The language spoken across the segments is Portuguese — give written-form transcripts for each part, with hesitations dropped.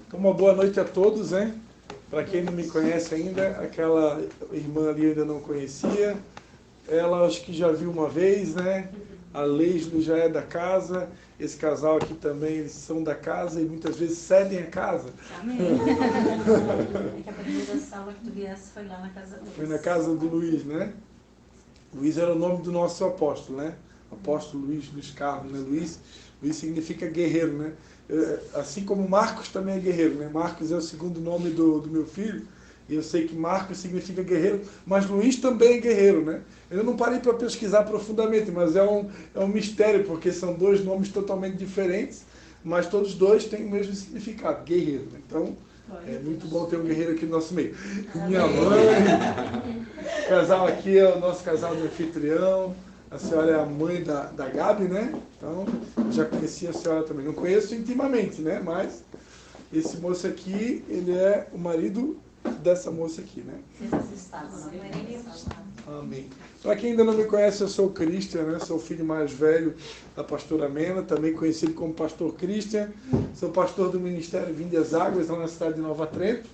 Então, uma boa noite a todos, né? Para quem não me conhece ainda, aquela irmã ali eu ainda não conhecia. Ela acho que já viu uma vez, né? A Leislo já é da casa. Esse casal aqui também, eles são da casa e muitas vezes cedem a casa. Amém. É que a primeira sala que tu viesse foi lá na casa do Luiz. Foi na casa do Luiz, né? Luiz era o nome do nosso apóstolo, né? Apóstolo Luiz Carlos, né? Luiz significa guerreiro, né? Assim como Marcos também é guerreiro, né? Marcos é o segundo nome do meu filho, e eu sei que Marcos significa guerreiro, mas Luiz também é guerreiro, né? Eu não parei para pesquisar profundamente, mas é um mistério, porque são dois nomes totalmente diferentes, mas todos dois têm o mesmo significado, guerreiro. Então, é muito bom ter um guerreiro aqui no nosso meio. Minha mãe, o casal aqui é o nosso casal de anfitrião. A senhora é a mãe da Gabi, né? Então, eu já conhecia a senhora também. Não conheço intimamente, né? Mas esse moço aqui, ele é o marido dessa moça aqui, né? Amém. Para quem ainda não me conhece, eu sou o Christian, né? Sou o filho mais velho da pastora Mena, também conhecido como pastor Christian. Sou pastor do Ministério Vinde às Águas, lá na cidade de Nova Trento.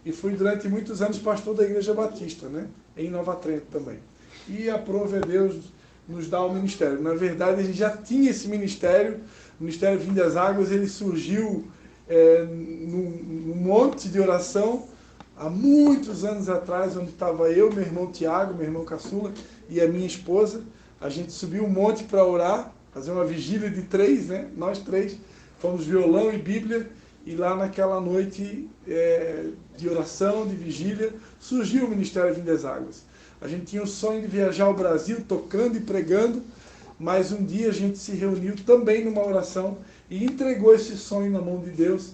E fui durante muitos anos pastor da Igreja Batista, né? Em Nova Trento também. E aprove a Deus nos dá o ministério. Na verdade, a gente já tinha esse ministério, o Ministério Vinde às Águas, ele surgiu num monte de oração, há muitos anos atrás, onde estava eu, meu irmão Tiago, meu irmão Caçula, e a minha esposa. A gente subiu um monte para orar, fazer uma vigília de 3, né? Nós 3, fomos violão e Bíblia, e lá naquela noite de oração, de vigília, surgiu o Ministério Vinde às Águas. A gente tinha o sonho de viajar ao Brasil, tocando e pregando, mas um dia a gente se reuniu também numa oração e entregou esse sonho na mão de Deus.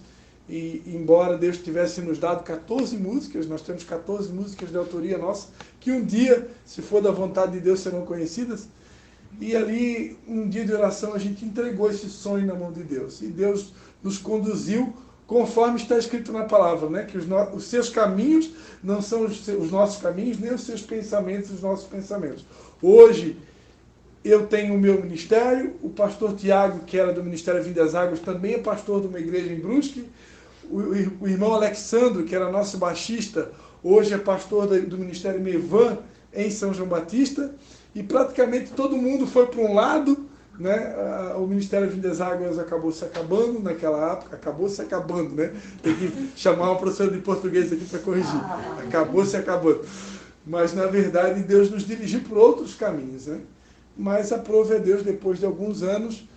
E embora Deus tivesse nos dado 14 músicas, nós temos 14 músicas de autoria nossa, que um dia, se for da vontade de Deus, serão conhecidas. E ali, um dia de oração, a gente entregou esse sonho na mão de Deus. E Deus nos conduziu conforme está escrito na palavra, né? Que os seus caminhos não são os nossos caminhos, nem os seus pensamentos os nossos pensamentos. Hoje, eu tenho o meu ministério, o pastor Tiago, que era do Ministério Vinde às Águas, também é pastor de uma igreja em Brusque. O irmão Alexandro, que era nosso baixista, hoje é pastor do Ministério Mevan, em São João Batista. E praticamente todo mundo foi para um lado, né? O Ministério Vinde às Águas acabou se acabando naquela época, acabou se acabando, né? Tem que chamar uma professora de português aqui para corrigir. Acabou se acabando. Mas, na verdade, Deus nos dirigiu por outros caminhos, né? Mas aprove a Deus, depois de alguns anos,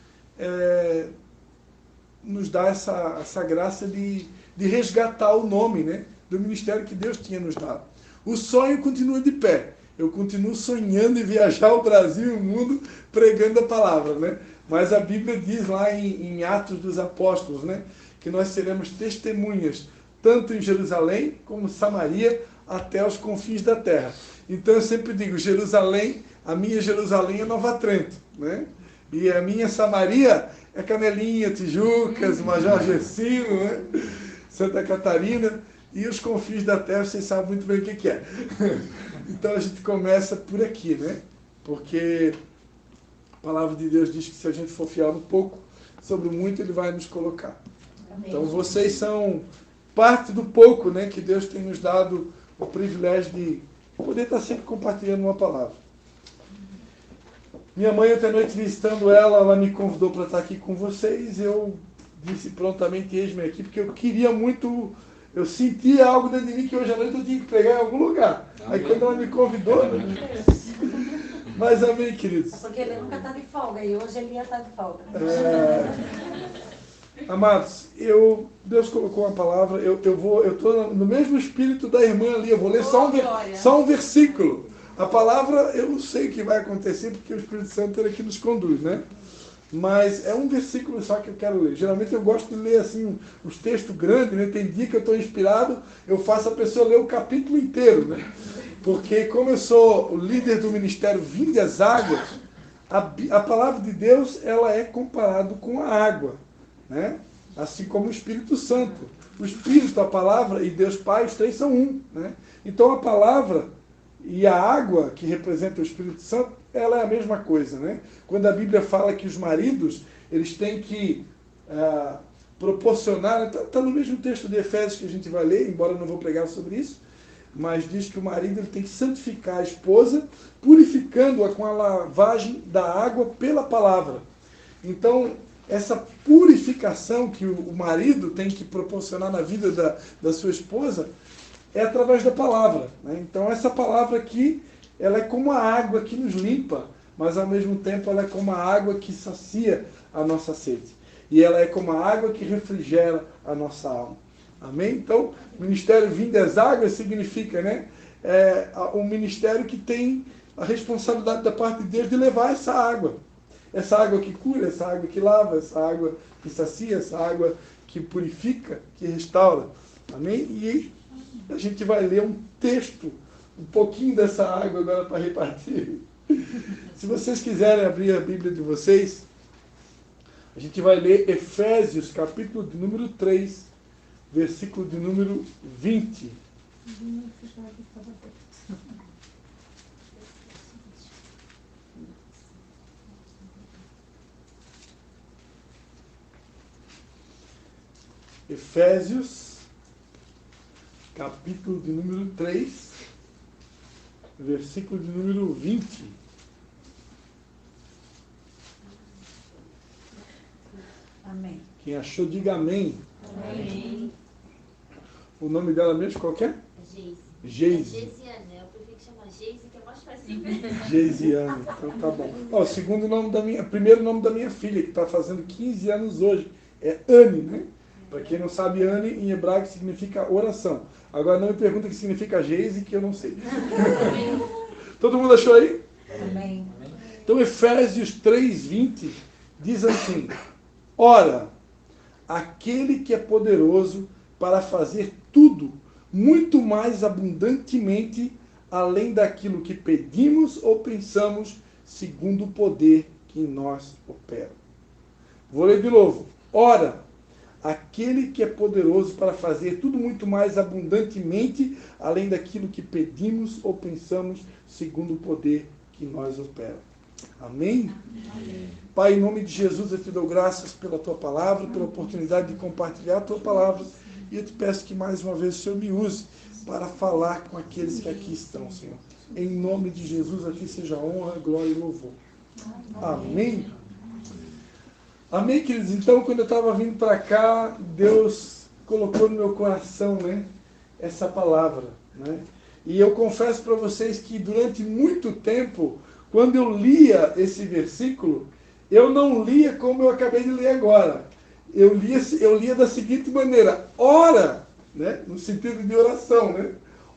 nos dá essa graça de resgatar o nome, né? Do ministério que Deus tinha nos dado. O sonho continua de pé. Eu continuo sonhando em viajar o Brasil e o mundo pregando a palavra, né? Mas a Bíblia diz lá em Atos dos Apóstolos, né? Que nós seremos testemunhas, tanto em Jerusalém como Samaria, até os confins da terra. Então eu sempre digo, Jerusalém, a minha Jerusalém é Nova Trento, né? E a minha Samaria é Canelinha, Tijucas, Major Gercino, né? Santa Catarina. E os confins da terra, vocês sabem muito bem o que é. Então a gente começa por aqui, né? Porque a palavra de Deus diz que se a gente for fiel no pouco, sobre o muito Ele vai nos colocar. Amém. Então vocês são parte do pouco, né? Que Deus tem nos dado o privilégio de poder estar sempre compartilhando uma palavra. Minha mãe, ontem à noite visitando ela me convidou para estar aqui com vocês. Eu disse prontamente, eis-me aqui, porque eu queria muito... Eu sentia algo dentro de mim que hoje à noite eu tinha que pregar em algum lugar. Amém. Aí quando ela me convidou... Mas amém, queridos. Porque ele nunca está de folga e hoje ele ia estar de folga. Amados, Deus colocou uma palavra, eu estou no mesmo espírito da irmã ali, eu vou ler só um versículo. A palavra, eu não sei o que vai acontecer, porque o Espírito Santo é que nos conduz, né? Mas é um versículo só que eu quero ler. Geralmente eu gosto de ler assim, os textos grandes, né? Tem dia que eu estou inspirado, eu faço a pessoa ler o capítulo inteiro, né? Porque como eu sou o líder do Ministério Vinde às Águas, a palavra de Deus, ela é comparada com a água, né? Assim como o Espírito Santo. O Espírito, a palavra e Deus Pai, os três são um, né? Então a palavra e a água, que representa o Espírito Santo, ela é a mesma coisa, né? Quando a Bíblia fala que os maridos, eles têm que proporcionar, está no mesmo texto de Efésios que a gente vai ler, embora eu não vou pregar sobre isso, mas diz que o marido ele tem que santificar a esposa, purificando-a com a lavagem da água pela palavra. Então, essa purificação que o marido tem que proporcionar na vida da sua esposa é através da palavra, né? Então, essa palavra aqui, ela é como a água que nos limpa, mas ao mesmo tempo ela é como a água que sacia a nossa sede. E ela é como a água que refrigera a nossa alma. Amém? Então, ministério Vinde às Águas significa, né? Um ministério que tem a responsabilidade da parte de Deus de levar essa água. Essa água que cura, essa água que lava, essa água que sacia, essa água que purifica, que restaura. Amém? E a gente vai ler um texto, um pouquinho dessa água agora para repartir. Se vocês quiserem abrir a Bíblia de vocês, a gente vai ler Efésios, capítulo de número 3, versículo de número 20. Efésios, capítulo de número 3, versículo de número 20. Amém. Quem achou, diga amém. Amém. O nome dela mesmo qual que é? Geise. Geise. Geisiane, eu prefiro chamar Geise, que é mais fácil. Geisiane, então tá bom. Ó, o segundo nome primeiro nome da minha filha, que está fazendo 15 anos hoje, é Anne, né? Para quem não sabe, Anne em hebraico significa oração. Agora não me pergunta o que significa Geise, que eu não sei. Todo mundo achou aí? Amém. Então Efésios 3:20 diz assim: ora, aquele que é poderoso para fazer tudo muito mais abundantemente além daquilo que pedimos ou pensamos, segundo o poder que em nós opera. Vou ler de novo. Ora, aquele que é poderoso para fazer tudo muito mais abundantemente além daquilo que pedimos ou pensamos, segundo o poder que em nós opera. Amém? Amém. Pai, em nome de Jesus, eu te dou graças pela tua palavra, pela oportunidade de compartilhar a tua palavra. E eu te peço que mais uma vez o Senhor me use para falar com aqueles que aqui estão, Senhor. Em nome de Jesus, aqui seja honra, glória e louvor. Amém? Amém, queridos? Então, quando eu estava vindo para cá, Deus colocou no meu coração, né, essa palavra, né? E eu confesso para vocês que durante muito tempo, quando eu lia esse versículo, eu não lia como eu acabei de ler agora. Eu lia da seguinte maneira: ora, né, no sentido de oração, né?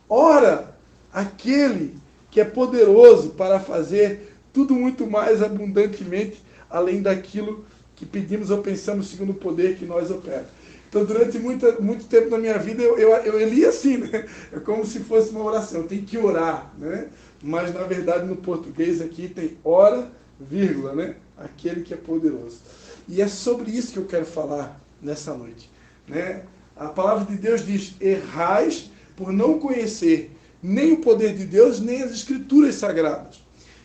Ora, aquele que é poderoso para fazer tudo muito mais abundantemente, além daquilo que pedimos ou pensamos, segundo o poder que nós opera. Então, durante muito tempo na minha vida, eu lia assim, né? É como se fosse uma oração, eu tenho que orar, né? Mas, na verdade, no português aqui tem ora, vírgula, né? Aquele que é poderoso. E é sobre isso que eu quero falar nessa noite, né? A palavra de Deus diz: errais por não conhecer nem o poder de Deus, nem as escrituras sagradas.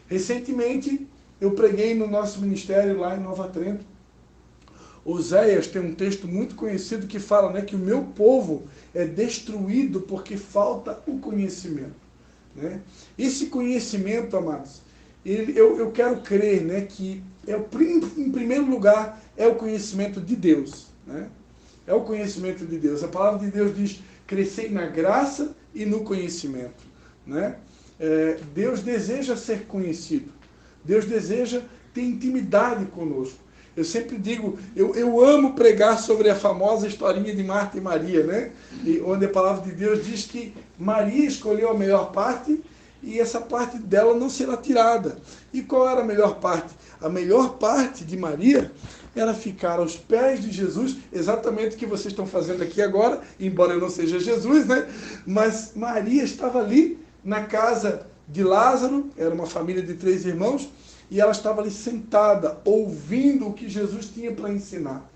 Recentemente, eu preguei no nosso ministério lá em Nova Trento. Oséias tem um texto muito conhecido que fala, né, que o meu povo é destruído porque falta o conhecimento, né? Esse conhecimento, amados, eu quero crer, né, que em primeiro lugar é o conhecimento de Deus, né? É o conhecimento de Deus. A palavra de Deus diz: crescei na graça e no conhecimento, né? Deus deseja ser conhecido. Deus deseja ter intimidade conosco. Eu sempre digo, eu amo pregar sobre a famosa historinha de Marta e Maria, né? Onde a palavra de Deus diz que Maria escolheu a melhor parte e essa parte dela não será tirada. E qual era a melhor parte? A melhor parte de Maria era ficar aos pés de Jesus, exatamente o que vocês estão fazendo aqui agora, embora eu não seja Jesus, né? Mas Maria estava ali na casa de Lázaro, era uma família de 3 irmãos, e ela estava ali sentada, ouvindo o que Jesus tinha para ensinar.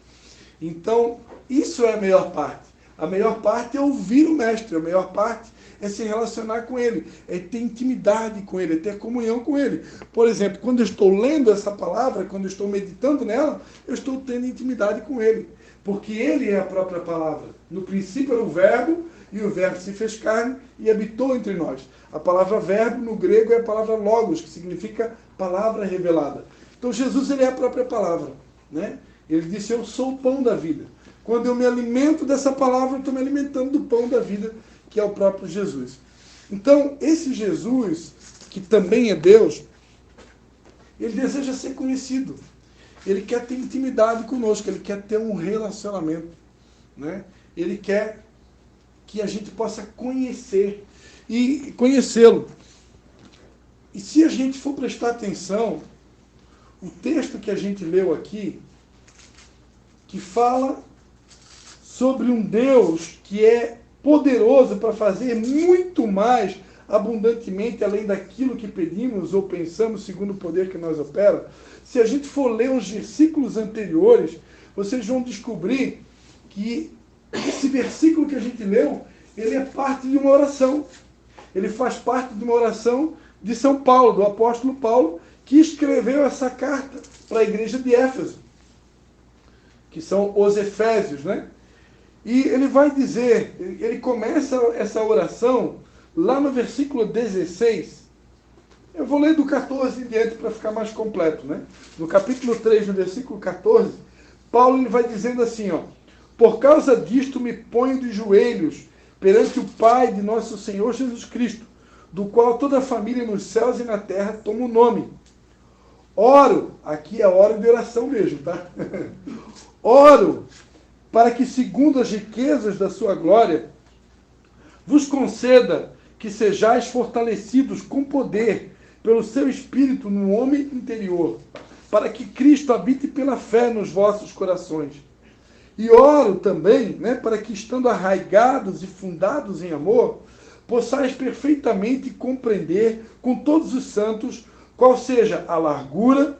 Então, isso é a melhor parte. A melhor parte é ouvir o Mestre, a melhor parte é se relacionar com Ele, é ter intimidade com Ele, é ter comunhão com Ele. Por exemplo, quando eu estou lendo essa palavra, quando eu estou meditando nela, eu estou tendo intimidade com Ele. porque ele é a própria palavra. No princípio era o verbo, e o verbo se fez carne e habitou entre nós. A palavra verbo no grego é a palavra logos, que significa palavra revelada. Então Jesus, ele é a própria palavra, né? Ele disse, eu sou o pão da vida. Quando eu me alimento dessa palavra, eu estou me alimentando do pão da vida, que é o próprio Jesus. Então, esse Jesus, que também é Deus, ele deseja ser conhecido. Ele quer ter intimidade conosco, ele quer ter um relacionamento, né? Ele quer que a gente possa conhecer e conhecê-lo. E se a gente for prestar atenção, o texto que a gente leu aqui, que fala sobre um Deus que é poderoso para fazer muito mais abundantemente além daquilo que pedimos ou pensamos segundo o poder que nós opera. Se a gente for ler os versículos anteriores, vocês vão descobrir que esse versículo que a gente leu, ele é parte de uma oração. Ele faz parte de uma oração de São Paulo, do apóstolo Paulo, que escreveu essa carta para a igreja de Éfeso, que são os Efésios, né? E ele vai dizer, ele começa essa oração lá no versículo 16. Eu vou ler do 14 em diante para ficar mais completo, né? No capítulo 3, no versículo 14, Paulo ele vai dizendo assim, ó: por causa disto me ponho de joelhos perante o Pai de nosso Senhor Jesus Cristo, do qual toda a família nos céus e na terra toma o nome. Oro, aqui é a hora de oração mesmo, tá? Oro para que, segundo as riquezas da sua glória, vos conceda que sejais fortalecidos com poder pelo seu Espírito no homem interior, para que Cristo habite pela fé nos vossos corações. E oro também, né, para que, estando arraigados e fundados em amor, possais perfeitamente compreender com todos os santos qual seja a largura,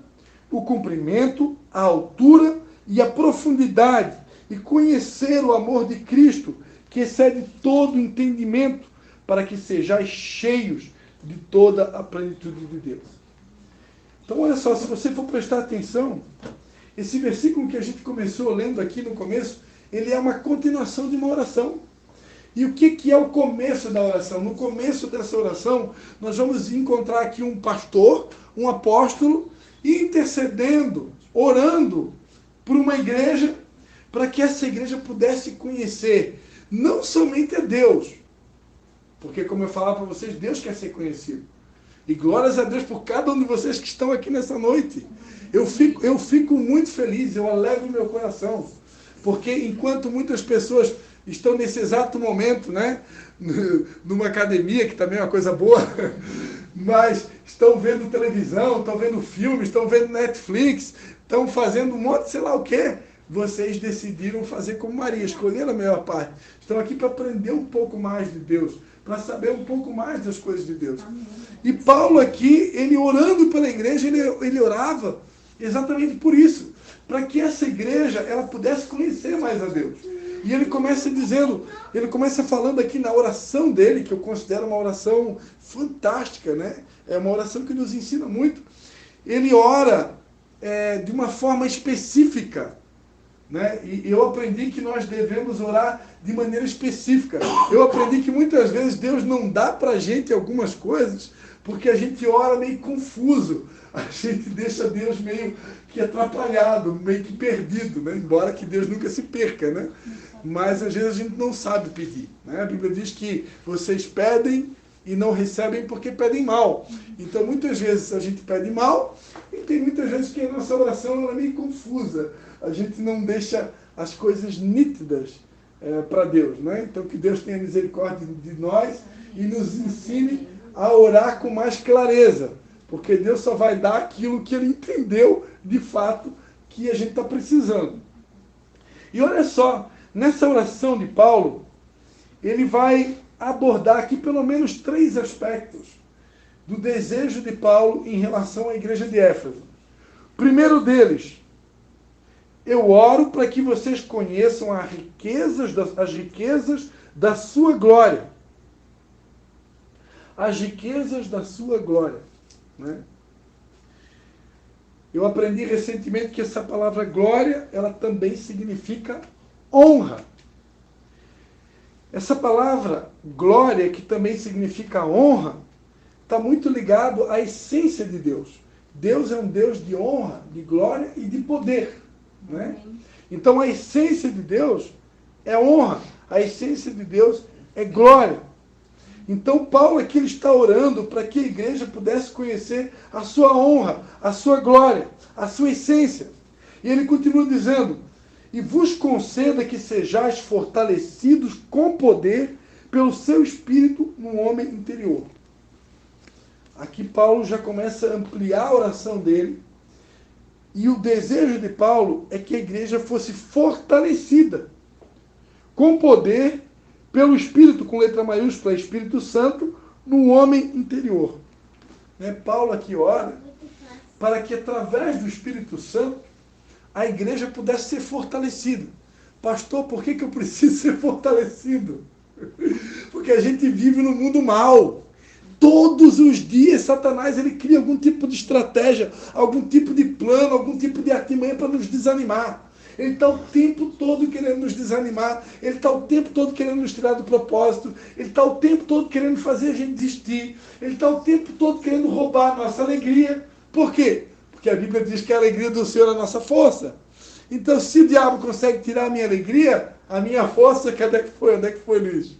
o comprimento, a altura e a profundidade, e conhecer o amor de Cristo, que excede todo entendimento, para que sejais cheios de toda a plenitude de Deus. Então, olha só, se você for prestar atenção, esse versículo que a gente começou lendo aqui no começo, ele é uma continuação de uma oração. E o que é o começo da oração? No começo dessa oração, nós vamos encontrar aqui um pastor, um apóstolo, intercedendo, orando por uma igreja, para que essa igreja pudesse conhecer não somente a Deus, porque, como eu falava para vocês, Deus quer ser conhecido. E glórias a Deus por cada um de vocês que estão aqui nessa noite. Eu fico muito feliz, eu alegro meu coração, porque enquanto muitas pessoas estão nesse exato momento, né, numa academia, que também é uma coisa boa, mas estão vendo televisão, estão vendo filmes, estão vendo Netflix, estão fazendo um monte de sei lá o quê, vocês decidiram fazer como Maria, escolheram a melhor parte. Estão aqui para aprender um pouco mais de Deus, para saber um pouco mais das coisas de Deus. E Paulo aqui, ele orando pela igreja, ele orava exatamente por isso, para que essa igreja ela pudesse conhecer mais a Deus. E ele começa dizendo, ele começa falando aqui na oração dele, que eu considero uma oração fantástica, né? É uma oração que nos ensina muito. Ele ora de uma forma específica, né? E eu aprendi que nós devemos orar de maneira específica. Eu aprendi que muitas vezes Deus não dá para a gente algumas coisas porque a gente ora meio confuso. A gente deixa Deus meio que atrapalhado, meio que perdido, né? Embora que Deus nunca se perca, né? Mas às vezes a gente não sabe pedir, né? A Bíblia diz que vocês pedem e não recebem porque pedem mal. Então muitas vezes a gente pede mal e tem muitas vezes que a nossa oração ela é meio confusa. A gente não deixa as coisas nítidas para Deus, né? Então que Deus tenha misericórdia de nós e nos ensine a orar com mais clareza, porque Deus só vai dar aquilo que Ele entendeu de fato que a gente está precisando. E olha só, nessa oração de Paulo, ele vai abordar aqui pelo menos 3 aspectos do desejo de Paulo em relação à igreja de Éfeso. Primeiro deles, eu oro para que vocês conheçam as riquezas da sua glória. As riquezas da sua glória, né? Eu aprendi recentemente que essa palavra glória, ela também significa honra. Essa palavra glória, que também significa honra, está muito ligado à essência de Deus. Deus é um Deus de honra, de glória e de poder. Né? Então a essência de Deus é honra, a essência de Deus é glória. Então Paulo aqui ele está orando para que a igreja pudesse conhecer a sua honra, a sua glória, a sua essência. E ele continua dizendo: e vos conceda que sejais fortalecidos com poder pelo seu espírito no homem interior. Aqui Paulo já começa a ampliar a oração dele. E o desejo de Paulo é que a igreja fosse fortalecida com poder pelo Espírito, com letra maiúscula, Espírito Santo, no homem interior. Paulo aqui ora para que através do Espírito Santo a igreja pudesse ser fortalecida. Pastor, por que eu preciso ser fortalecido? Porque a gente vive no mundo mal. Todos os dias Satanás ele cria algum tipo de estratégia, algum tipo de plano, algum tipo de artimanha para nos desanimar. Ele está o tempo todo querendo nos desanimar, ele está o tempo todo querendo nos tirar do propósito, ele está o tempo todo querendo fazer a gente desistir, ele está o tempo todo querendo roubar a nossa alegria. Por quê? Porque a Bíblia diz que a alegria do Senhor é a nossa força. Então, se o diabo consegue tirar a minha alegria, a minha força, cadê que foi? Onde é que foi, Luiz?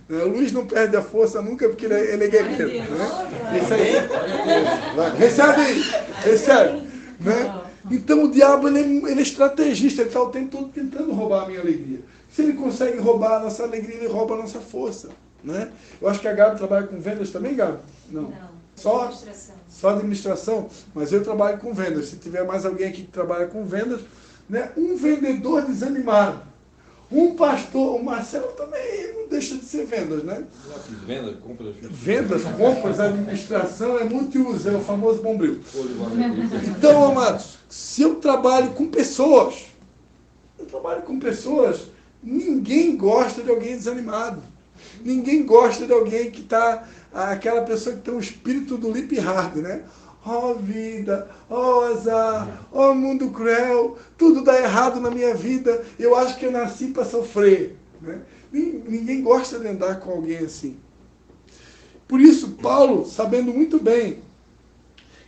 O Luiz não perde a força nunca porque ele é guerreiro. Né? Isso aí. Recebe aí. Recebe. Né? Então o diabo ele é estrategista, ele está o tempo todo tentando roubar a minha alegria. Se ele consegue roubar a nossa alegria, ele rouba a nossa força. Né? Eu acho que a Gabi trabalha com vendas também, Gabi? Não. Só administração? Mas eu trabalho com vendas. Se tiver mais alguém aqui que trabalha com vendas, né? Um vendedor desanimado. Um pastor, o Marcelo também não deixa de ser vendas, né? Vendas, compras, administração é multiuso, é o famoso bombril. Então, amados, se eu trabalho com pessoas, ninguém gosta de alguém desanimado. Ninguém gosta de alguém que está, aquela pessoa que tem um espírito do lip hard, né? Oh vida, oh azar, oh mundo cruel, tudo dá errado na minha vida, eu acho que eu nasci para sofrer. Né? Ninguém gosta de andar com alguém assim. Por isso, Paulo, sabendo muito bem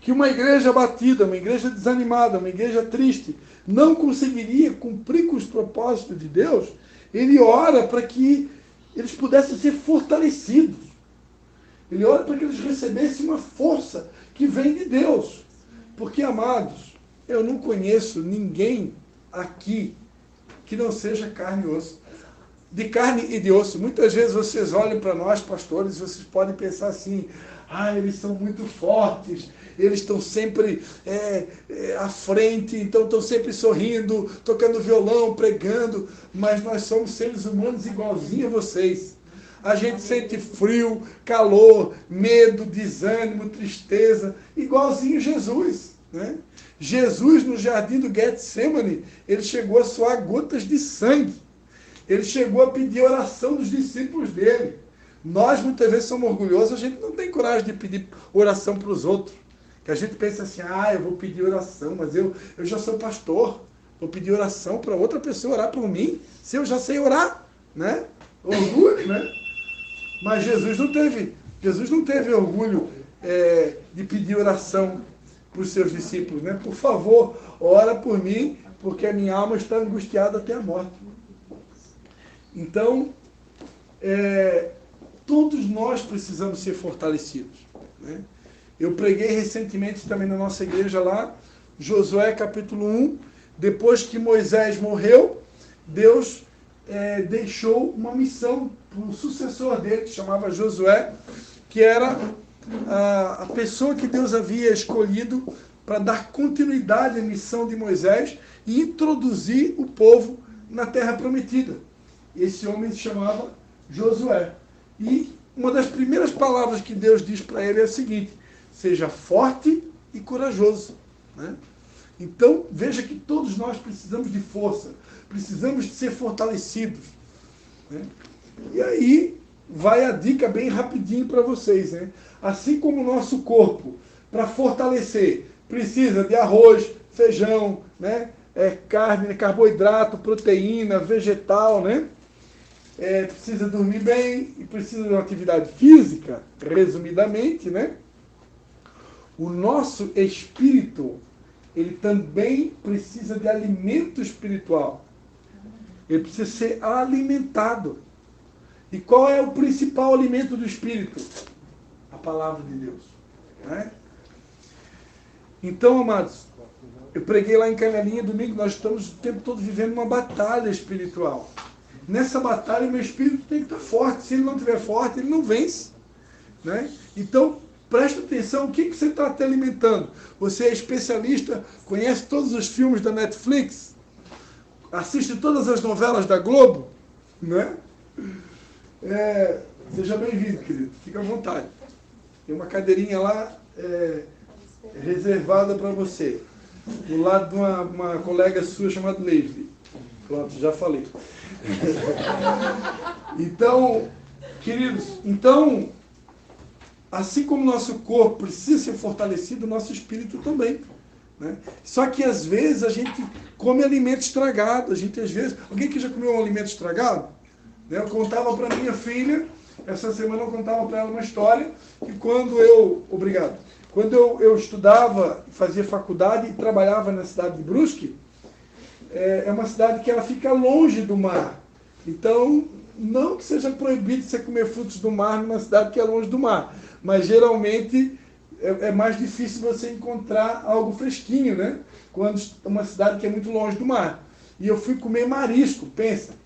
que uma igreja abatida, uma igreja desanimada, uma igreja triste, não conseguiria cumprir com os propósitos de Deus, ele ora para que eles pudessem ser fortalecidos. Ele ora para que eles recebessem uma força que vem de Deus. Porque, amados, eu não conheço ninguém aqui que não seja carne e osso. De carne e de osso. Muitas vezes vocês olham para nós, pastores, e vocês podem pensar assim: eles são muito fortes, eles estão sempre à frente, então estão sempre sorrindo, tocando violão, pregando, mas nós somos seres humanos igualzinho a vocês. A gente sente frio, calor, medo, desânimo, tristeza, igualzinho Jesus. Né? Jesus, no jardim do Getsemane, ele chegou a suar gotas de sangue. Ele chegou a pedir oração dos discípulos dele. Nós, muitas vezes, somos orgulhosos, a gente não tem coragem de pedir oração para os outros. Que a gente pensa assim: eu vou pedir oração, mas eu já sou pastor. Vou pedir oração para outra pessoa orar por mim, se eu já sei orar. Né? Orgulho, né? Mas Jesus não teve orgulho de pedir oração para os seus discípulos. Né? Por favor, ora por mim, porque a minha alma está angustiada até a morte. Então, todos nós precisamos ser fortalecidos. Né? Eu preguei recentemente também na nossa igreja lá, Josué capítulo 1, depois que Moisés morreu, Deus deixou uma missão para o sucessor dele, que chamava Josué, que era a pessoa que Deus havia escolhido para dar continuidade à missão de Moisés e introduzir o povo na terra prometida. Esse homem se chamava Josué. E uma das primeiras palavras que Deus diz para ele é a seguinte: seja forte e corajoso. Né? Então, veja que todos nós precisamos de força, precisamos de ser fortalecidos. Né? E aí, vai a dica bem rapidinho para vocês. Né? Assim como o nosso corpo, para fortalecer, precisa de arroz, feijão, né? carne, carboidrato, proteína, vegetal, né? Precisa dormir bem e precisa de uma atividade física, resumidamente, né? O nosso espírito, ele também precisa de alimento espiritual. Ele precisa ser alimentado. E qual é o principal alimento do espírito? A palavra de Deus. Né? Então, amados, eu preguei lá em Canelinha domingo, nós estamos o tempo todo vivendo uma batalha espiritual. Nessa batalha, meu espírito tem que estar forte. Se ele não estiver forte, ele não vence. Né? Então, presta atenção, o que você está te alimentando? Você é especialista, conhece todos os filmes da Netflix? Assiste todas as novelas da Globo? Né? Seja bem-vindo, querido. Fica à vontade. Tem uma cadeirinha lá reservada para você. Do lado de uma colega sua chamada Leslie. Pronto, já falei. Então, queridos, assim como o nosso corpo precisa ser fortalecido, o nosso espírito também. Né? Só que às vezes a gente come alimento estragado. Alguém que já comeu um alimento estragado? Né? Eu contava para minha filha, essa semana eu contava para ela uma história, que quando eu estudava, fazia faculdade e trabalhava na cidade de Brusque, é uma cidade que ela fica longe do mar. Então, não que seja proibido você comer frutos do mar numa cidade que é longe do mar, mas geralmente é mais difícil você encontrar algo fresquinho, né? Quando uma cidade que é muito longe do mar. E eu fui comer marisco,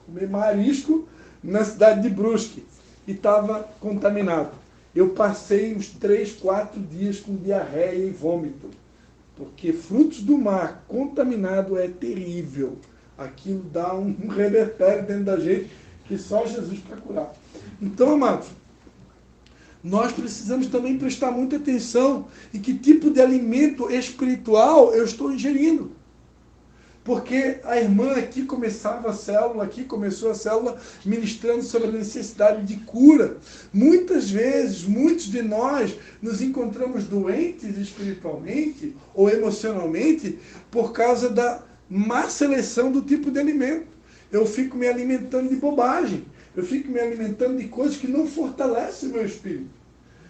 comer marisco na cidade de Brusque, e estava contaminado. Eu passei uns 3, 4 dias com diarreia e vômito. Porque frutos do mar contaminado é terrível. Aquilo dá um revertério dentro da gente que só Jesus para curar. Então, amados, nós precisamos também prestar muita atenção em que tipo de alimento espiritual eu estou ingerindo. Porque a irmã aqui começou a célula ministrando sobre a necessidade de cura. Muitas vezes, muitos de nós nos encontramos doentes espiritualmente ou emocionalmente por causa da má seleção do tipo de alimento. Eu fico me alimentando de bobagem. Eu fico me alimentando de coisas que não fortalecem o meu espírito.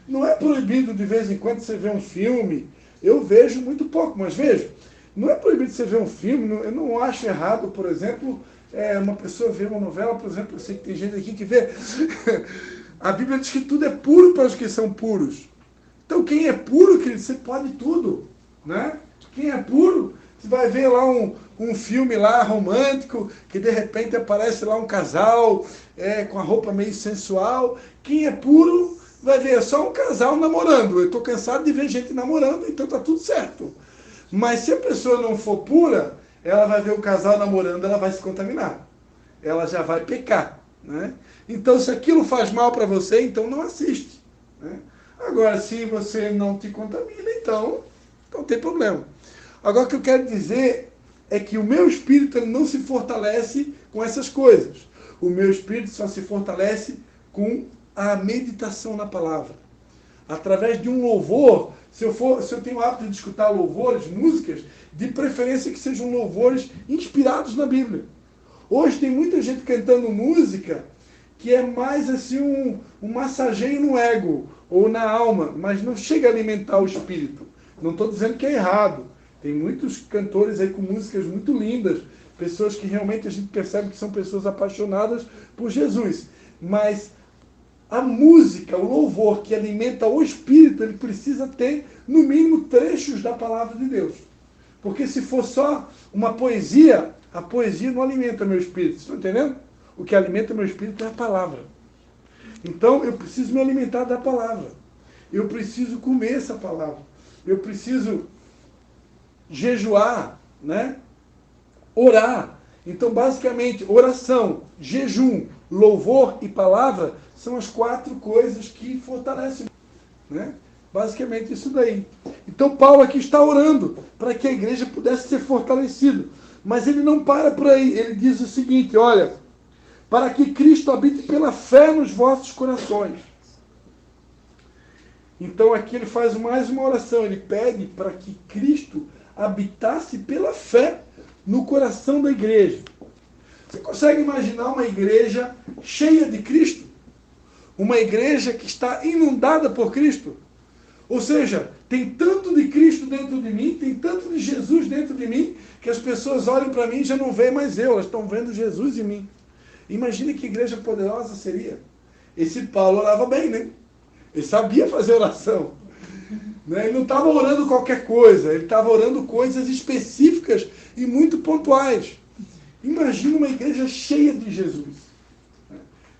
Não é proibido de vez em quando você ver um filme. Eu vejo muito pouco, mas vejo. Não é proibido você ver um filme, eu não acho errado, por exemplo, uma pessoa ver uma novela, por exemplo, eu sei que tem gente aqui que vê. A Bíblia diz que tudo é puro para os que são puros. Então quem é puro, querido, você pode tudo. Né? Quem é puro, você vai ver lá um filme lá romântico, que de repente aparece lá um casal com a roupa meio sensual. Quem é puro vai ver só um casal namorando. Eu estou cansado de ver gente namorando, então está tudo certo. Mas se a pessoa não for pura, ela vai ver o casal namorando, ela vai se contaminar. Ela já vai pecar. Né? Então, se aquilo faz mal para você, então não assiste. Né? Agora, se você não te contamina, então não tem problema. Agora, o que eu quero dizer é que o meu espírito ele não se fortalece com essas coisas. O meu espírito só se fortalece com a meditação na palavra. Através de um louvor. Se eu tenho o hábito de escutar louvores, músicas, de preferência que sejam louvores inspirados na Bíblia. Hoje tem muita gente cantando música que é mais assim um massageio no ego ou na alma, mas não chega a alimentar o espírito. Não estou dizendo que é errado. Tem muitos cantores aí com músicas muito lindas, pessoas que realmente a gente percebe que são pessoas apaixonadas por Jesus. Mas a música, o louvor que alimenta o espírito, ele precisa ter, no mínimo, trechos da palavra de Deus. Porque se for só uma poesia, a poesia não alimenta meu espírito. Estão entendendo? O que alimenta meu espírito é a palavra. Então, eu preciso me alimentar da palavra. Eu preciso comer essa palavra. Eu preciso jejuar, né? Orar. Então, basicamente, oração, jejum, louvor e palavra são as 4 coisas que fortalecem. Né? Basicamente isso daí. Então, Paulo aqui está orando para que a igreja pudesse ser fortalecida. Mas ele não para por aí. Ele diz o seguinte, olha, para que Cristo habite pela fé nos vossos corações. Então, aqui ele faz mais uma oração. Ele pede para que Cristo habitasse pela fé no coração da igreja. Você consegue imaginar uma igreja cheia de Cristo? Uma igreja que está inundada por Cristo? Ou seja, tem tanto de Cristo dentro de mim, tem tanto de Jesus dentro de mim, que as pessoas olham para mim e já não veem mais eu, elas estão vendo Jesus em mim. Imagine que igreja poderosa seria. Esse Paulo orava bem, né? Ele sabia fazer oração. Né? Ele não estava orando qualquer coisa, ele estava orando coisas específicas e muito pontuais. Imagina uma igreja cheia de Jesus.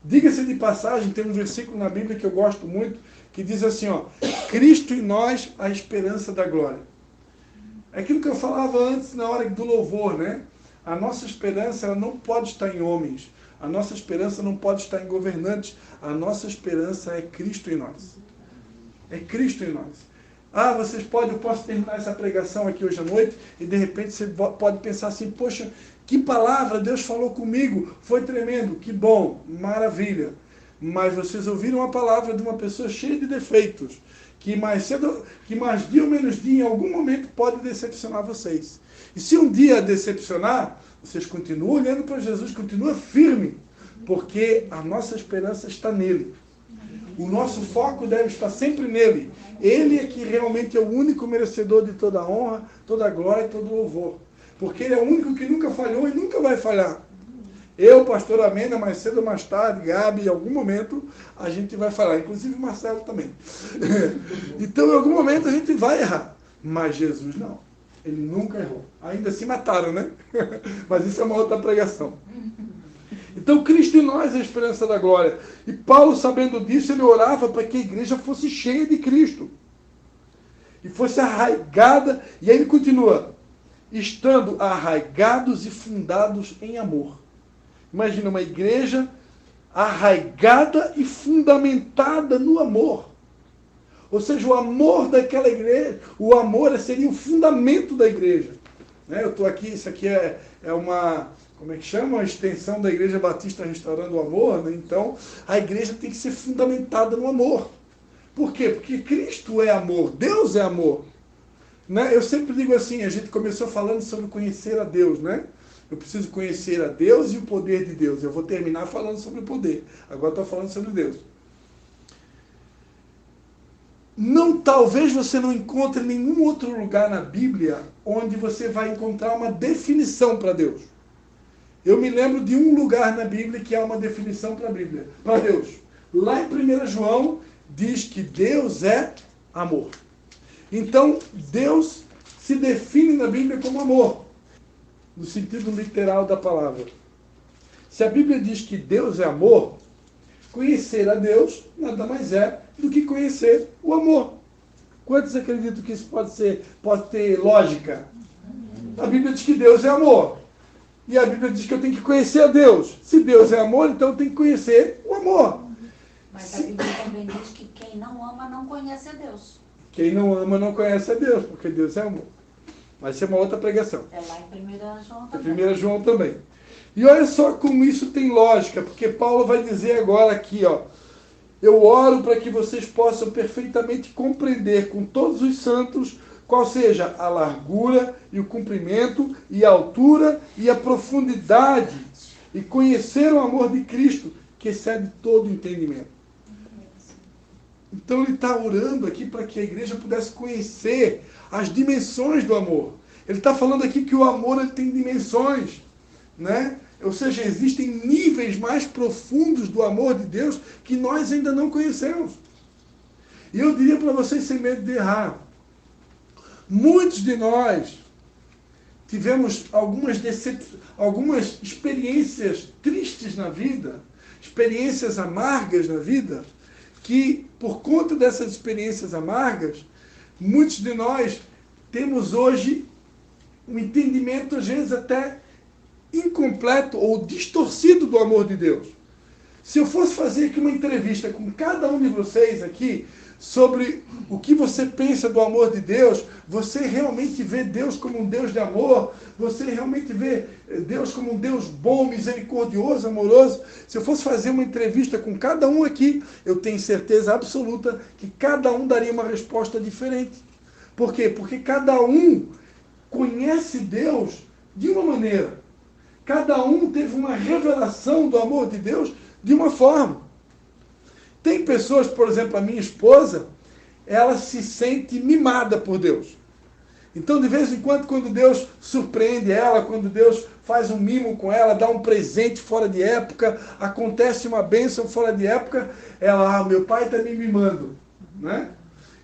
Diga-se de passagem, tem um versículo na Bíblia que eu gosto muito, que diz assim, ó, Cristo em nós, a esperança da glória. É aquilo que eu falava antes na hora do louvor, né? A nossa esperança ela não pode estar em homens, a nossa esperança não pode estar em governantes, a nossa esperança é Cristo em nós. É Cristo em nós. Ah, eu posso terminar essa pregação aqui hoje à noite e de repente você pode pensar assim, poxa, que palavra Deus falou comigo, foi tremendo, que bom, maravilha. Mas vocês ouviram a palavra de uma pessoa cheia de defeitos, que mais dia ou menos dia, em algum momento, pode decepcionar vocês. E se um dia decepcionar, vocês continuam olhando para Jesus, continuam firme, porque a nossa esperança está nele. O nosso foco deve estar sempre nele. Ele é que realmente é o único merecedor de toda a honra, toda a glória e todo o louvor. Porque ele é o único que nunca falhou e nunca vai falhar. Eu, pastor Amenda, mais cedo ou mais tarde, Gabi, em algum momento, a gente vai falhar. Inclusive Marcelo também. Então, em algum momento, a gente vai errar. Mas Jesus não. Ele nunca errou. Ainda se mataram, né? Mas isso é uma outra pregação. Então, Cristo em nós é a esperança da glória. E Paulo, sabendo disso, ele orava para que a igreja fosse cheia de Cristo. E fosse arraigada. E aí ele continua. Estando arraigados e fundados em amor. Imagina uma igreja arraigada e fundamentada no amor. Ou seja, o amor daquela igreja, o amor seria o fundamento da igreja. Né? Eu estou aqui, isso aqui é uma, como é que chama? Uma extensão da Igreja Batista Restaurando o Amor. Né? Então, a igreja tem que ser fundamentada no amor. Por quê? Porque Cristo é amor, Deus é amor. Né? Eu sempre digo assim, a gente começou falando sobre conhecer a Deus, né? Eu preciso conhecer a Deus e o poder de Deus. Eu vou terminar falando sobre o poder. Agora estou falando sobre Deus. Talvez você não encontre nenhum outro lugar na Bíblia onde você vai encontrar uma definição para Deus. Eu me lembro de um lugar na Bíblia que há uma definição para Deus. Lá em 1 João diz que Deus é amor. Então, Deus se define na Bíblia como amor, no sentido literal da palavra. Se a Bíblia diz que Deus é amor, conhecer a Deus nada mais é do que conhecer o amor. Quantos acreditam que isso pode ter lógica? A Bíblia diz que Deus é amor. E a Bíblia diz que eu tenho que conhecer a Deus. Se Deus é amor, então eu tenho que conhecer o amor. Mas a Bíblia também diz que quem não ama não conhece a Deus. Quem não ama não conhece a Deus, porque Deus é amor. Vai ser uma outra pregação. É lá em 1 João É também. 1 João também. E olha só como isso tem lógica, porque Paulo vai dizer agora aqui, ó, eu oro para que vocês possam perfeitamente compreender com todos os santos qual seja a largura e o comprimento e a altura e a profundidade e conhecer o amor de Cristo que excede todo entendimento. Então ele está orando aqui para que a igreja pudesse conhecer as dimensões do amor. Ele está falando aqui que o amor ele tem dimensões, né? Ou seja, existem níveis mais profundos do amor de Deus que nós ainda não conhecemos. E eu diria para vocês, sem medo de errar, muitos de nós tivemos algumas experiências tristes na vida, experiências amargas na vida, que por conta dessas experiências amargas, muitos de nós temos hoje um entendimento, às vezes até incompleto ou distorcido do amor de Deus. Se eu fosse fazer aqui uma entrevista com cada um de vocês aqui, sobre o que você pensa do amor de Deus, você realmente vê Deus como um Deus de amor, você realmente vê Deus como um Deus bom, misericordioso, amoroso. Se eu fosse fazer uma entrevista com cada um aqui, eu tenho certeza absoluta que cada um daria uma resposta diferente. Por quê? Porque cada um conhece Deus de uma maneira. Cada um teve uma revelação do amor de Deus de uma forma. Tem pessoas, por exemplo, a minha esposa, ela se sente mimada por Deus. Então, de vez em quando Deus surpreende ela, quando Deus faz um mimo com ela, dá um presente fora de época, acontece uma bênção fora de época, ela, meu pai está me mimando, né?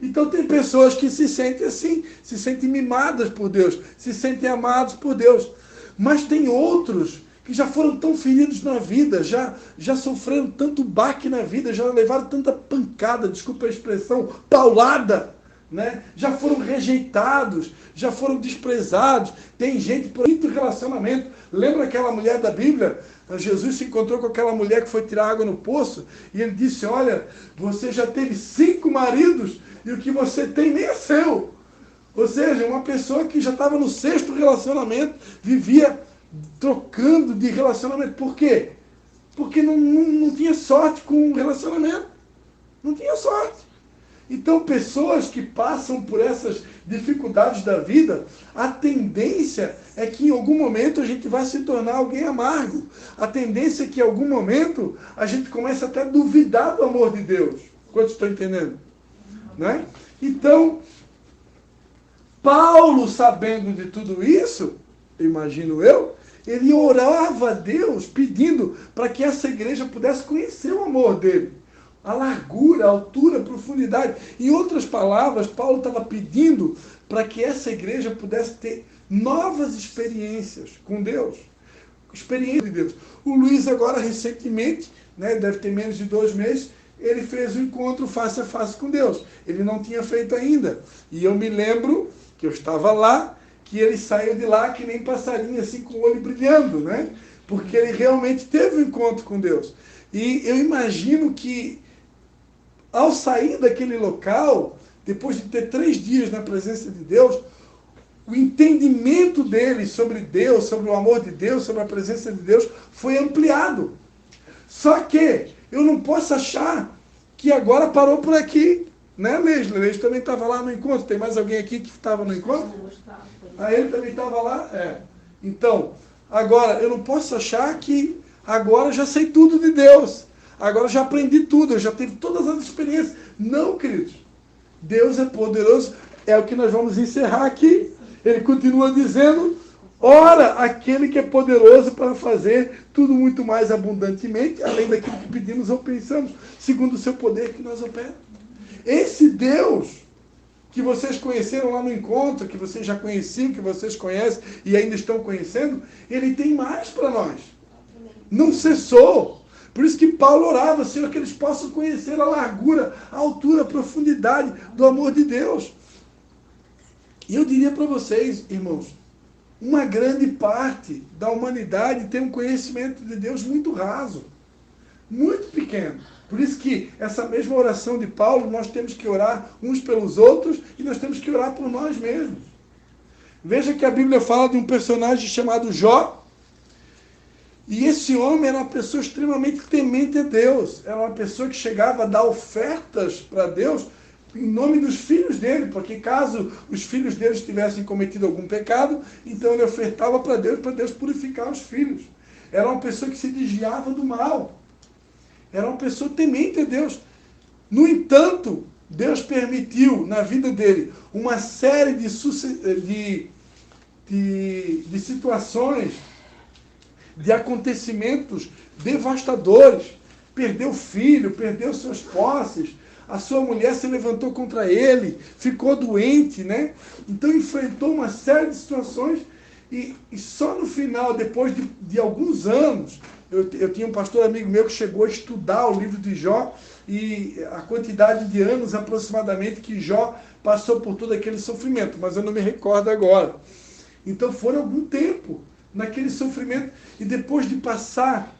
Então tem pessoas que se sentem assim, se sentem mimadas por Deus, se sentem amados por Deus. Mas tem outros que já foram tão feridos na vida, já sofreram tanto baque na vida, já levaram tanta pancada, desculpa a expressão, paulada, né? Já foram rejeitados, já foram desprezados. Tem gente por muito relacionamento. Lembra aquela mulher da Bíblia? Jesus se encontrou com aquela mulher que foi tirar água no poço e ele disse, olha, você já teve 5 maridos e o que você tem nem é seu. Ou seja, uma pessoa que já estava no 6º relacionamento, vivia trocando de relacionamento. Por quê? Porque não tinha sorte com o relacionamento. Não tinha sorte. Então, pessoas que passam por essas dificuldades da vida, a tendência é que em algum momento a gente vai se tornar alguém amargo. A tendência é que em algum momento a gente comece até a duvidar do amor de Deus. Quantos estão entendendo? Né? Então, Paulo, sabendo de tudo isso, imagino eu, ele orava a Deus pedindo para que essa igreja pudesse conhecer o amor dele. A largura, a altura, a profundidade. Em outras palavras, Paulo estava pedindo para que essa igreja pudesse ter novas experiências com Deus. Experiência de Deus. O Luiz agora, recentemente, né, deve ter menos de 2 meses, ele fez um encontro face a face com Deus. Ele não tinha feito ainda. E eu me lembro que eu estava lá, que ele saiu de lá que nem passarinho, assim, com o olho brilhando, né? Porque ele realmente teve um encontro com Deus. E eu imagino que, ao sair daquele local, depois de ter 3 dias na presença de Deus, o entendimento dele sobre Deus, sobre o amor de Deus, sobre a presença de Deus, foi ampliado. Só que eu não posso achar que agora parou por aqui, né, Leslie? Leslie também estava lá no encontro. Tem mais alguém aqui que estava no encontro? Ah, ele também estava lá? É. Então, agora, eu não posso achar que agora eu já sei tudo de Deus. Agora eu já aprendi tudo, eu já tive todas as experiências. Não, queridos. Deus é poderoso. É o que nós vamos encerrar aqui. Ele continua dizendo, ora, aquele que é poderoso para fazer tudo muito mais abundantemente, além daquilo que pedimos ou pensamos, segundo o seu poder que nós opera. Esse Deus que vocês conheceram lá no encontro, que vocês já conheciam, que vocês conhecem e ainda estão conhecendo, ele tem mais para nós. Não cessou. Por isso que Paulo orava, Senhor, que eles possam conhecer a largura, a altura, a profundidade do amor de Deus. E eu diria para vocês, irmãos, uma grande parte da humanidade tem um conhecimento de Deus muito raso, muito pequeno. Por isso que essa mesma oração de Paulo, nós temos que orar uns pelos outros e nós temos que orar por nós mesmos. Veja que a Bíblia fala de um personagem chamado Jó, e esse homem era uma pessoa extremamente temente a Deus. Era uma pessoa que chegava a dar ofertas para Deus em nome dos filhos dele, porque caso os filhos deles tivessem cometido algum pecado, então ele ofertava para Deus purificar os filhos. Era uma pessoa que se desviava do mal. Era uma pessoa temente a Deus. No entanto, Deus permitiu na vida dele uma série de situações, de acontecimentos devastadores. Perdeu filho, perdeu suas posses, a sua mulher se levantou contra ele, ficou doente, né? Então enfrentou uma série de situações e só no final, depois de alguns anos, eu tinha um pastor amigo meu que chegou a estudar o livro de Jó e a quantidade de anos aproximadamente que Jó passou por todo aquele sofrimento, mas eu não me recordo agora. Então foram algum tempo naquele sofrimento e depois de passar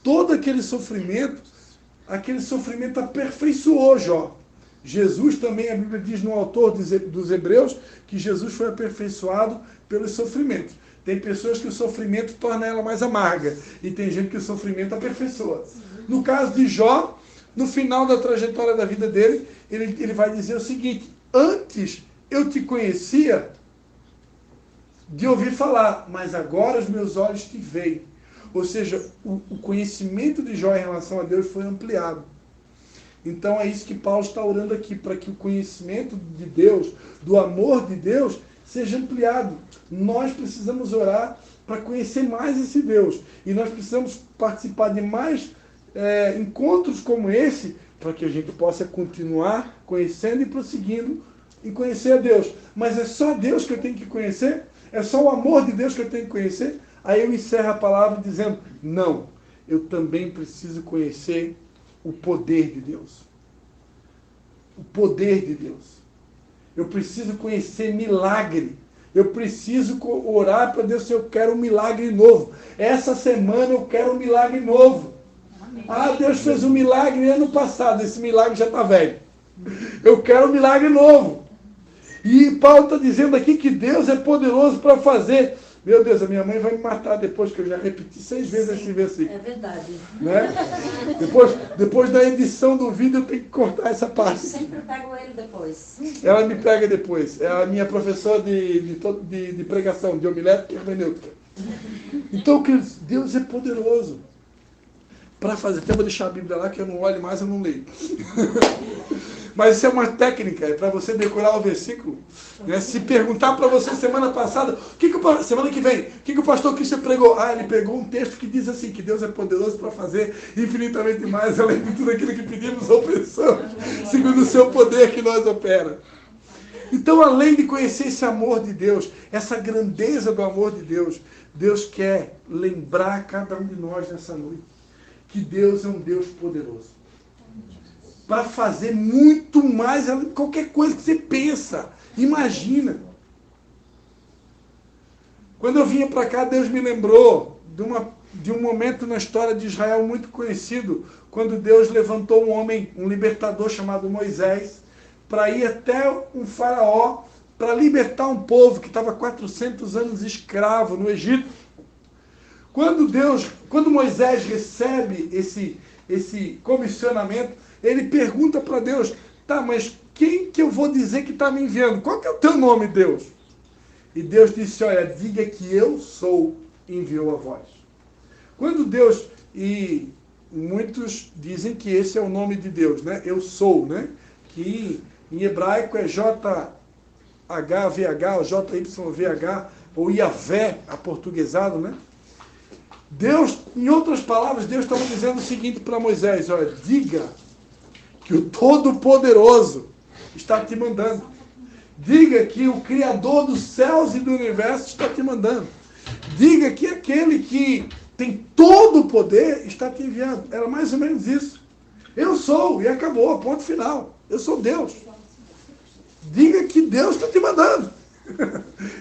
todo aquele sofrimento aperfeiçoou Jó. Jesus também, a Bíblia diz no autor dos Hebreus, que Jesus foi aperfeiçoado pelos sofrimentos. Tem pessoas que o sofrimento torna ela mais amarga, e tem gente que o sofrimento aperfeiçoa. No caso de Jó, no final da trajetória da vida dele, ele vai dizer o seguinte: antes eu te conhecia de ouvir falar, mas agora os meus olhos te veem. Ou seja, o conhecimento de Jó em relação a Deus foi ampliado. Então é isso que Paulo está orando aqui, para que o conhecimento de Deus, do amor de Deus, seja ampliado. Nós precisamos orar para conhecer mais esse Deus. E nós precisamos participar de mais encontros como esse, para que a gente possa continuar conhecendo e prosseguindo em conhecer a Deus. Mas é só Deus que eu tenho que conhecer? É só o amor de Deus que eu tenho que conhecer? Aí eu encerro a palavra dizendo, não, eu também preciso conhecer o poder de Deus. O poder de Deus. Eu preciso conhecer milagre. Eu preciso orar para Deus se eu quero um milagre novo. Essa semana eu quero um milagre novo. Ah, Deus fez um milagre ano passado, esse milagre já está velho. Eu quero um milagre novo. E Paulo está dizendo aqui que Deus é poderoso para fazer. Meu Deus, a minha mãe vai me matar depois que eu já repeti 6 vezes esse versículo. É verdade. Né? Depois da edição do vídeo eu tenho que cortar essa parte. Eu sempre pego ele depois. Ela me pega depois. É a minha professora de pregação, de homilética e hermenêutica. Então, queridos, Deus é poderoso para fazer. Até vou deixar a Bíblia lá, que eu não olho mais, eu não leio. Mas isso é uma técnica, é para você decorar o versículo. Né? Se perguntar para você semana passada, semana que vem, o que o pastor Cristian pregou? Ah, ele pegou um texto que diz assim, que Deus é poderoso para fazer infinitamente mais, além de tudo aquilo que pedimos ou pensamos, segundo o seu poder que nós opera. Então, além de conhecer esse amor de Deus, essa grandeza do amor de Deus, Deus quer lembrar cada um de nós nessa noite que Deus é um Deus poderoso. Para fazer muito mais qualquer coisa que você pensa, imagina. Quando eu vinha para cá, Deus me lembrou de um momento na história de Israel muito conhecido, quando Deus levantou um homem, um libertador chamado Moisés, para ir até um faraó, para libertar um povo que estava 400 anos escravo no Egito. Quando Moisés recebe esse comissionamento, ele pergunta para Deus, tá, mas quem que eu vou dizer que está me enviando? Qual que é o teu nome, Deus? E Deus disse, olha, diga que eu sou, enviou a vós. Quando Deus, e muitos dizem que esse é o nome de Deus, né? Eu sou, né? Que em hebraico é JHVH, ou JYVH, ou Iavé, aportuguesado, né? Deus, em outras palavras, Deus estava dizendo o seguinte para Moisés, olha, diga que o Todo-Poderoso está te mandando. Diga que o Criador dos céus e do universo está te mandando. Diga que aquele que tem todo o poder está te enviando. Era mais ou menos isso. Eu sou, e acabou, ponto final. Eu sou Deus. Diga que Deus está te mandando.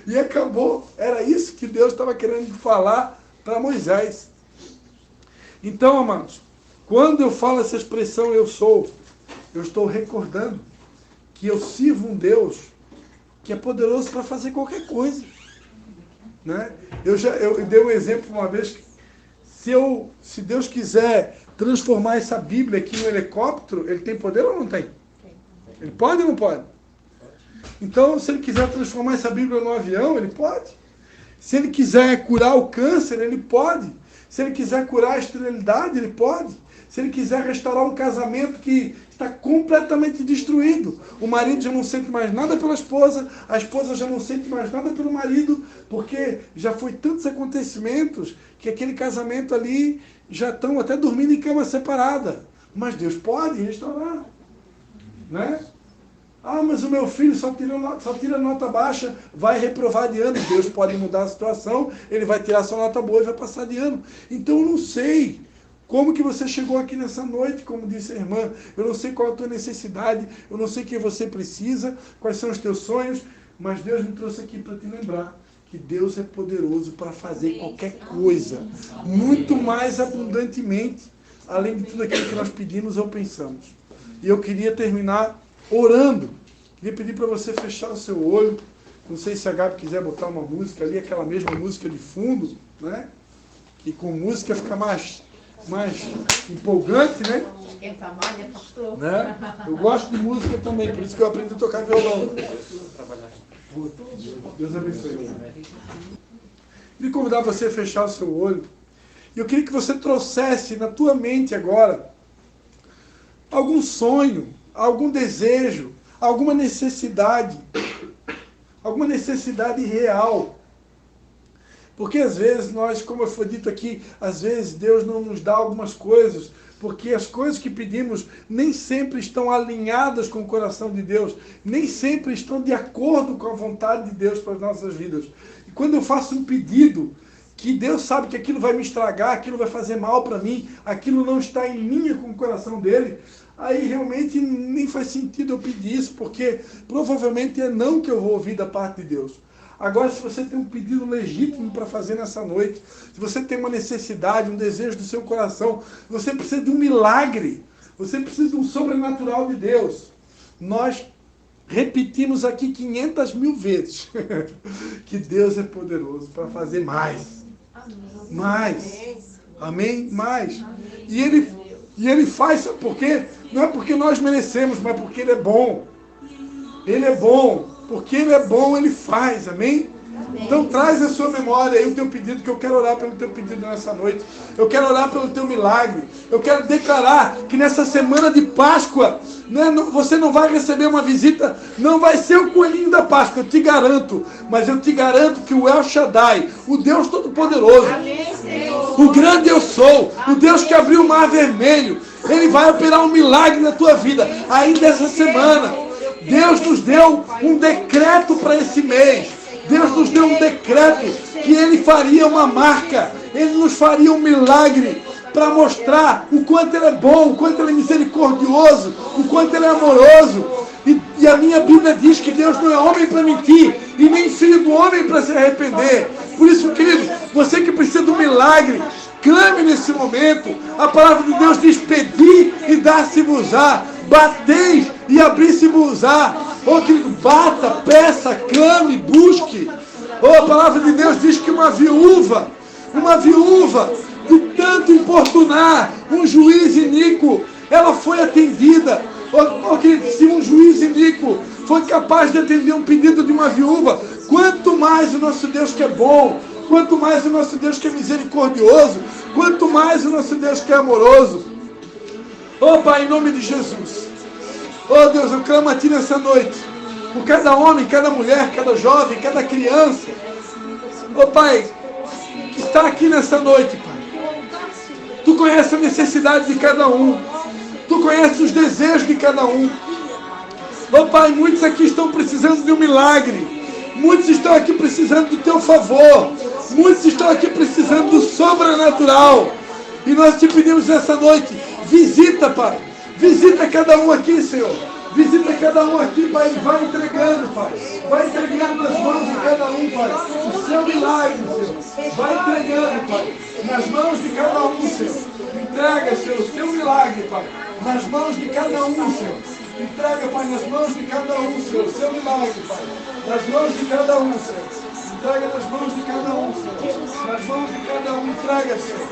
E acabou. Era isso que Deus estava querendo falar para Moisés. Então, amados, quando eu falo essa expressão eu sou, eu estou recordando que eu sirvo um Deus que é poderoso para fazer qualquer coisa. Né? Eu dei um exemplo uma vez, se Deus quiser transformar essa Bíblia aqui no helicóptero, ele tem poder ou não tem? Ele pode ou não pode? Então, se ele quiser transformar essa Bíblia no avião, ele pode. Se ele quiser curar o câncer, ele pode. Se ele quiser curar a esterilidade, ele pode. Se ele quiser restaurar um casamento que está completamente destruído, o marido já não sente mais nada pela esposa, a esposa já não sente mais nada pelo marido, porque já foi tantos acontecimentos que aquele casamento ali já estão até dormindo em cama separada. Mas Deus pode restaurar. Né? Ah, mas o meu filho só tira nota baixa, vai reprovar de ano. Deus pode mudar a situação, ele vai tirar sua nota boa e vai passar de ano. Então eu não sei como que você chegou aqui nessa noite, como disse a irmã. Eu não sei qual é a tua necessidade, eu não sei o que você precisa, quais são os teus sonhos, mas Deus me trouxe aqui para te lembrar que Deus é poderoso para fazer qualquer coisa, muito mais abundantemente, além de tudo aquilo que nós pedimos ou pensamos. E eu queria terminar orando. Queria pedir para você fechar o seu olho. Não sei se a Gabi quiser botar uma música ali, aquela mesma música de fundo, né? E com música fica mais empolgante, né? Né? Eu gosto de música também, por isso que eu aprendi a tocar violão. Deus abençoe. Queria convidar você a fechar o seu olho. E eu queria que você trouxesse na tua mente agora algum sonho, algum desejo, alguma necessidade real. Porque às vezes nós, como foi dito aqui, às vezes Deus não nos dá algumas coisas, porque as coisas que pedimos nem sempre estão alinhadas com o coração de Deus, nem sempre estão de acordo com a vontade de Deus para as nossas vidas. E quando eu faço um pedido, que Deus sabe que aquilo vai me estragar, aquilo vai fazer mal para mim, aquilo não está em linha com o coração dele, aí realmente nem faz sentido eu pedir isso, porque provavelmente é não que eu vou ouvir da parte de Deus. Agora, se você tem um pedido legítimo para fazer nessa noite, se você tem uma necessidade, um desejo do seu coração, você precisa de um milagre, você precisa de um sobrenatural de Deus. Nós repetimos aqui 500.000 vezes que Deus é poderoso para fazer mais. Mais. Amém? Mais. E Ele faz, sabe por quê? Não é porque nós merecemos, mas porque Ele é bom. Ele é bom. Porque Ele é bom, Ele faz, amém? Então traz a sua memória aí o teu pedido, que eu quero orar pelo teu pedido nessa noite. Eu quero orar pelo teu milagre. Eu quero declarar que nessa semana de Páscoa, né, você não vai receber uma visita, não vai ser o coelhinho da Páscoa, eu te garanto. Mas eu te garanto que o El Shaddai, o Deus Todo-Poderoso, o grande eu sou, o Deus que abriu o mar vermelho, Ele vai operar um milagre na tua vida, ainda essa semana. Deus nos deu um decreto para esse mês. Deus nos deu um decreto que Ele faria uma marca. Ele nos faria um milagre para mostrar o quanto Ele é bom, o quanto Ele é misericordioso, o quanto Ele é amoroso. E a minha Bíblia diz que Deus não é homem para mentir e nem filho do homem para se arrepender. Por isso, querido, você que precisa de um milagre, clame nesse momento. A palavra de Deus diz: pedi e dar-se-vos-á. Bateis e abrir-se-vos-á. Oh, querido, bata, peça, clame, busque. Oh, a palavra de Deus diz que uma viúva, de tanto importunar um juiz iníquo, ela foi atendida. Oh, querido, se um juiz iníquo foi capaz de atender um pedido de uma viúva, quanto mais o nosso Deus que é bom, quanto mais o nosso Deus que é misericordioso, quanto mais o nosso Deus que é amoroso. Oh, Pai, em nome de Jesus. Oh, Deus, eu clamo a Ti nessa noite, por cada homem, cada mulher, cada jovem, cada criança. Oh, Pai, que está aqui nessa noite, Pai. Tu conheces a necessidade de cada um. Tu conheces os desejos de cada um. Oh, Pai, muitos aqui estão precisando de um milagre. Muitos estão aqui precisando do Teu favor. Muitos estão aqui precisando do sobrenatural. E nós Te pedimos nessa noite, visita, Pai. Visita cada um aqui, Senhor. Visita cada um aqui, Pai. Vai entregando, Pai. Vai entregando nas mãos de cada um, Pai, o seu milagre, Senhor. Vai entregando, Pai, nas mãos de cada um, Senhor. Entrega, Senhor, o seu milagre, Pai, nas mãos de cada um, Senhor. Entrega, Pai, nas mãos de cada um, Senhor, o seu milagre, Pai, nas mãos de cada um, Senhor. Entrega nas mãos de cada um, Senhor. Nas mãos de cada um, entrega, Senhor.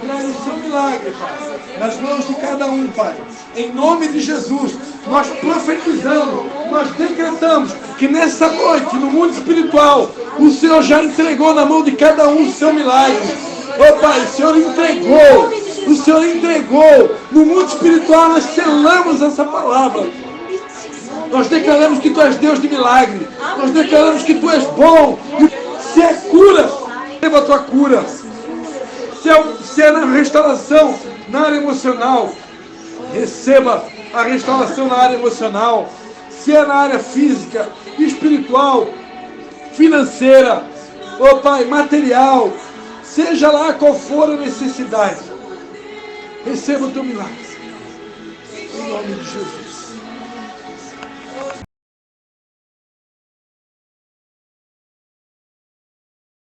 Entrega o seu milagre, Pai, nas mãos de cada um, Pai. Em nome de Jesus, nós profetizamos, nós decretamos que nessa noite, no mundo espiritual, o Senhor já entregou na mão de cada um o seu milagre. Oh, Pai, o Senhor entregou. No mundo espiritual, nós selamos essa palavra. Nós declaramos que Tu és Deus de milagre. Nós declaramos que Tu és bom. Se é cura, receba a Tua cura. Se é na restauração, na área emocional, receba a restauração na área emocional. Se é na área física, espiritual, financeira, oh, Pai, material, seja lá qual for a necessidade, receba o Teu milagre. Em nome de Jesus.